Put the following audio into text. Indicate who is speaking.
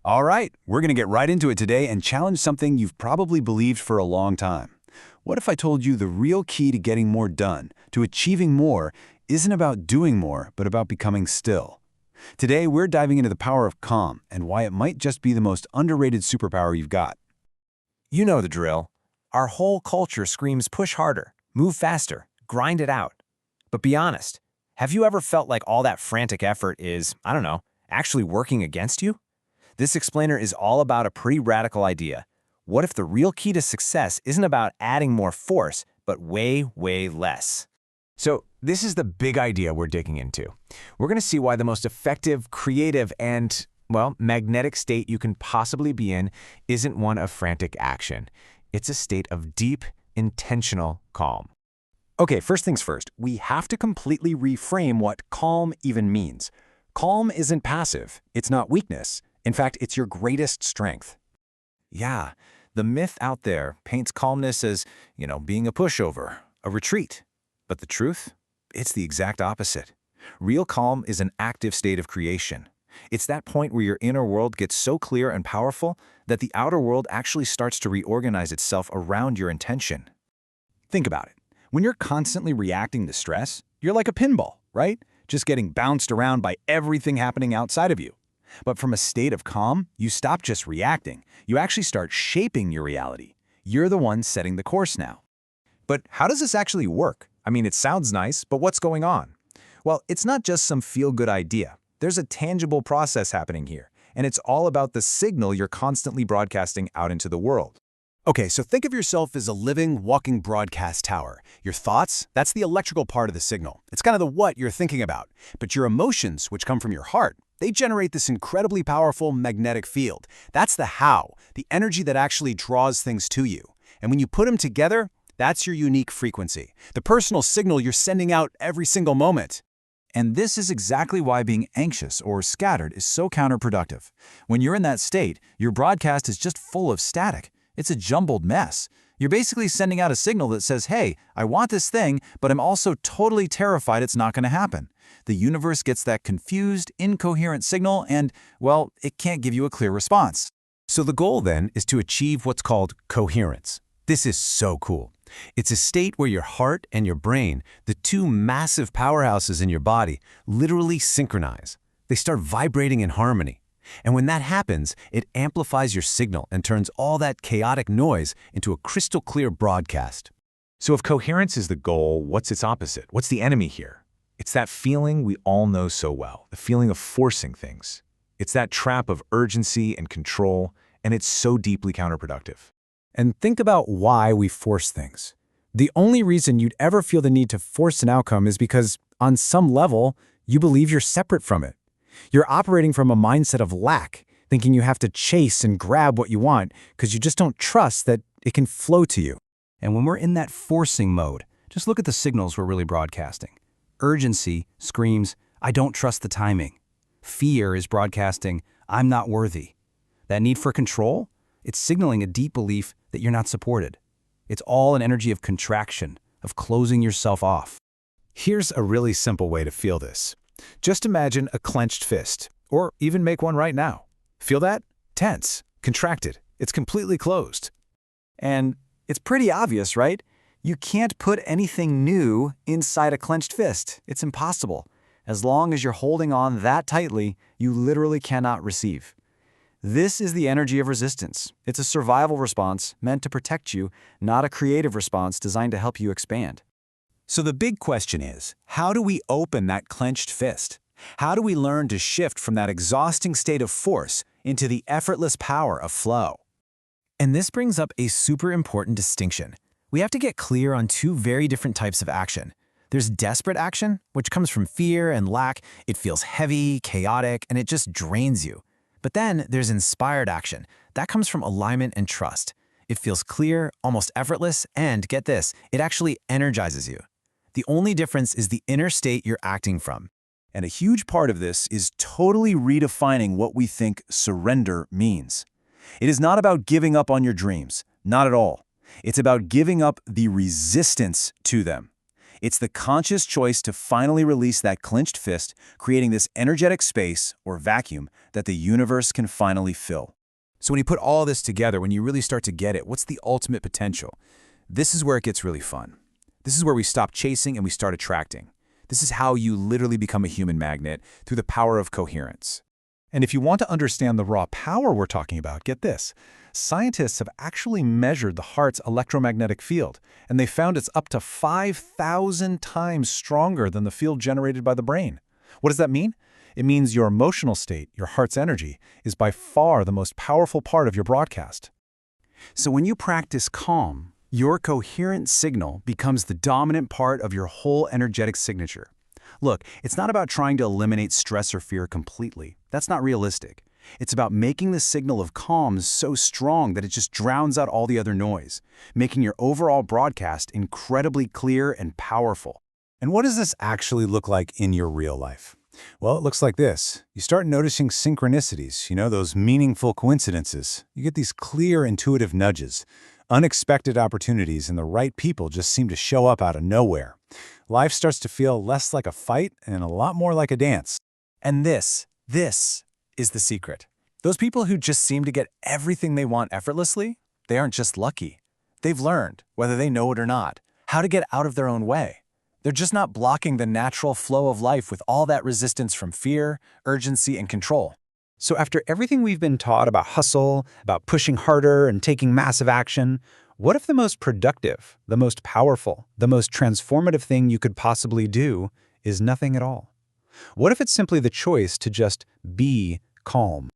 Speaker 1: All right, we're going to get right into it today and challenge something you've probably believed for a long time. What if I told you the real key to getting more done, to achieving more, isn't about doing more, but about becoming still? Today, we're diving into the power of calm and why it might just be the most underrated superpower you've got.
Speaker 2: You know the drill. Our whole culture screams push harder, move faster, grind it out. But be honest, have you ever felt like all that frantic effort is, actually working against you? This explainer is all about a pretty radical idea. What if the real key to success isn't about adding more force, but way less? So this is the big idea we're digging into. We're going to see why the most effective, creative, and, magnetic state you can possibly be in isn't one of frantic action. It's a state of deep, intentional calm.
Speaker 3: Okay, first things first, we have to completely reframe what calm even means. Calm isn't passive. It's not weakness. In fact, it's your greatest strength.
Speaker 2: Yeah, the myth out there paints calmness as, being a pushover, a retreat. But the truth? It's the exact opposite. Real calm is an active state of creation. It's that point where your inner world gets so clear and powerful that the outer world actually starts to reorganize itself around your intention.
Speaker 3: Think about it. When you're constantly reacting to stress, you're like a pinball, right? Just getting bounced around by everything happening outside of you. But from a state of calm, you stop just reacting. You actually start shaping your reality. You're the one setting the course now.
Speaker 2: But how does this actually work? I mean, it sounds nice, but what's going on? Well, it's not just some feel-good idea. There's a tangible process happening here, and it's all about the signal you're constantly broadcasting out into the world.
Speaker 3: Okay, so think of yourself as a living, walking broadcast tower. Your thoughts, that's the electrical part of the signal. It's kind of the what you're thinking about. But your emotions, which come from your heart, they generate this incredibly powerful magnetic field. That's the how, the energy that actually draws things to you. And when you put them together, that's your unique frequency, the personal signal you're sending out every single moment. And this is exactly why being anxious or scattered is so counterproductive. When you're in that state, your broadcast is just full of static. It's a jumbled mess. You're basically sending out a signal that says, hey, I want this thing, but I'm also totally terrified it's not going to happen. The universe gets that confused, incoherent signal and, well, it can't give you a clear response.
Speaker 2: So the goal then is to achieve what's called coherence. This is so cool. It's a state where your heart and your brain, the two massive powerhouses in your body, literally synchronize. They start vibrating in harmony. And when that happens, it amplifies your signal and turns all that chaotic noise into a crystal clear broadcast. So if coherence is the goal, what's its opposite? What's the enemy here? It's that feeling we all know so well, the feeling of forcing things. It's that trap of urgency and control, and it's so deeply counterproductive.
Speaker 3: And think about why we force things. The only reason you'd ever feel the need to force an outcome is because, on some level, you believe you're separate from it. You're operating from a mindset of lack, thinking you have to chase and grab what you want because you just don't trust that it can flow to you. And when we're in that forcing mode, just look at the signals we're really broadcasting. Urgency screams, I don't trust the timing. Fear is broadcasting, I'm not worthy. That need for control? It's signaling a deep belief that you're not supported. It's all an energy of contraction, of closing yourself off.
Speaker 2: Here's a really simple way to feel this. Just imagine a clenched fist, or even make one right now. Feel that? Tense, contracted. It's completely closed.
Speaker 3: And it's pretty obvious, right? You can't put anything new inside a clenched fist. It's impossible. As long as you're holding on that tightly, you literally cannot receive. This is the energy of resistance. It's a survival response meant to protect you, not a creative response designed to help you expand. So the big question is, how do we open that clenched fist? How do we learn to shift from that exhausting state of force into the effortless power of flow? And this brings up a super important distinction. We have to get clear on two very different types of action. There's desperate action, which comes from fear and lack. It feels heavy, chaotic, and it just drains you. But then there's inspired action. That comes from alignment and trust. It feels clear, almost effortless, and get this, it actually energizes you. The only difference is the inner state you're acting from. And a huge part of this is totally redefining what we think surrender means. It is not about giving up on your dreams, not at all. It's about giving up the resistance to them.
Speaker 1: It's the conscious choice to finally release that clenched fist, creating this energetic space, or vacuum, that the universe can finally fill. So when you put all this together, when you really start to get it, what's the ultimate potential? This is where it gets really fun. This is where we stop chasing and we start attracting. This is how you literally become a human magnet through the power of coherence.
Speaker 4: And if you want to understand the raw power we're talking about, get this. Scientists have actually measured the heart's electromagnetic field, and they found it's up to 5,000 times stronger than the field generated by the brain. What does that mean? It means your emotional state, your heart's energy, is by far the most powerful part of your broadcast.
Speaker 1: So when you practice calm, your coherent signal becomes the dominant part of your whole energetic signature. Look, it's not about trying to eliminate stress or fear completely. That's not realistic. It's about making the signal of calm so strong that it just drowns out all the other noise, making your overall broadcast incredibly clear and powerful.
Speaker 4: And what does this actually look like in your real life? Well, it looks like this. You start noticing synchronicities, those meaningful coincidences. You get these clear, intuitive nudges. Unexpected opportunities and the right people just seem to show up out of nowhere. Life starts to feel less like a fight and a lot more like a dance.
Speaker 2: And this is the secret. Those people who just seem to get everything they want effortlessly, they aren't just lucky. They've learned, whether they know it or not, how to get out of their own way. They're just not blocking the natural flow of life with all that resistance from fear, urgency, and control.
Speaker 4: So after everything we've been taught about hustle, about pushing harder and taking massive action, what if the most productive, the most powerful, the most transformative thing you could possibly do is nothing at all? What if it's simply the choice to just be calm?